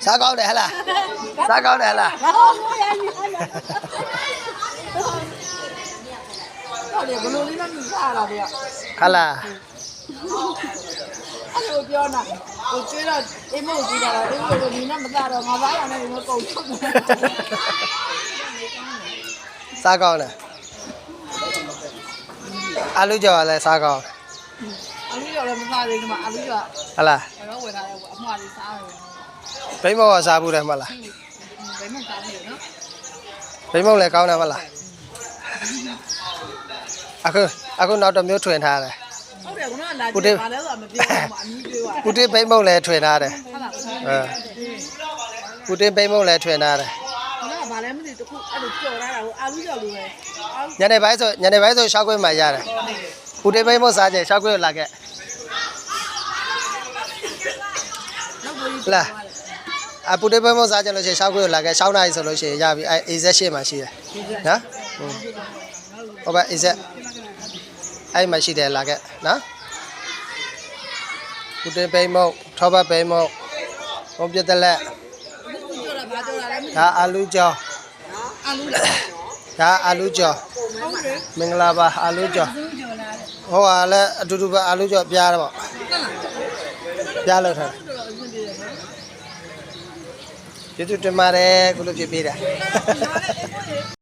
စားကောင်းတယ်ဟလားစားကောင်းတယ်ဟလား ဟုတ်တယ်ဘလို့လေးနဲ့စားလာတယ် ဟလား အဲ့လိုပြောတာဟိုကျွေးတော့အိမ်မို့ကြည့်တာအိမ်မို့လို့ဒီနဲ့မသားတော့ငါသားရနဲ့ဒီမှာကုန်ထုတ်တယ် စားကောင်းတယ်အာလူကြော်လည်းစားကောင်း အလူရောလည်းမသားသေးဘူးဒီမှာအလူရော ဟလား တော့ဝယ်ထားတယ်အမှားလေးစားတယ် ဘိမောကစားဘူးတယ်မလား ဘယ်မှစားဘူးနော် ဘိမောလည်းကောင်းတယ်မလားအခုနောက်တစ်မျိုးထွင်ထားတယ် ဟုတ်တယ်ကတော့လာကြည့်ပါလဲဆိုမပြောဘူးအမီးတွေးသွား ပူတင်ဘိမောလည်းထွင်ထားတယ် ဟုတ်လား ပူတင်ဘိမောလည်းထွင်ထားတယ် နော်ဗာလဲမသိတခုအဲ့လိုကြော်လာတာကိုအာလူကြော်လို့ပဲ ညနေပိုင်းဆိုရှောက်ခွင့်မှရတယ်ပူတင်ဘိမောစားကြရှောက်ခွင့်လာခဲ့လာအပူတင်ဘိမောစားကြလို့ရှိရင်ရှောက်ခွင့်လာခဲ့6နာရီဆိုလို့ရှိရင်ရပြီအဲ AZ8 မှာရှိတယ်နော်ဟုတ်ပါAZအဲ့မှာရှိတယ်လာခဲ့နော်ပူတင်ဘိမောထောပတ်ဘိမောဘုံပြတဲ့လက် ကြော်တာဗာကြော်တာလည်းမသိ ဒါအာလူကြော် အာလူလား ဒါအာလူကြော် ဟုတ်တယ် မင်္ဂလာပါအာလူကြော် ကြော်လာတယ် ဟောကလည်းအတူတူပဲအာလူကြော်ပြားတော့ပြားလို့ထားကျေးဇူးတင်ပါတယ်ခုလိုဖြစ်ပေးတာ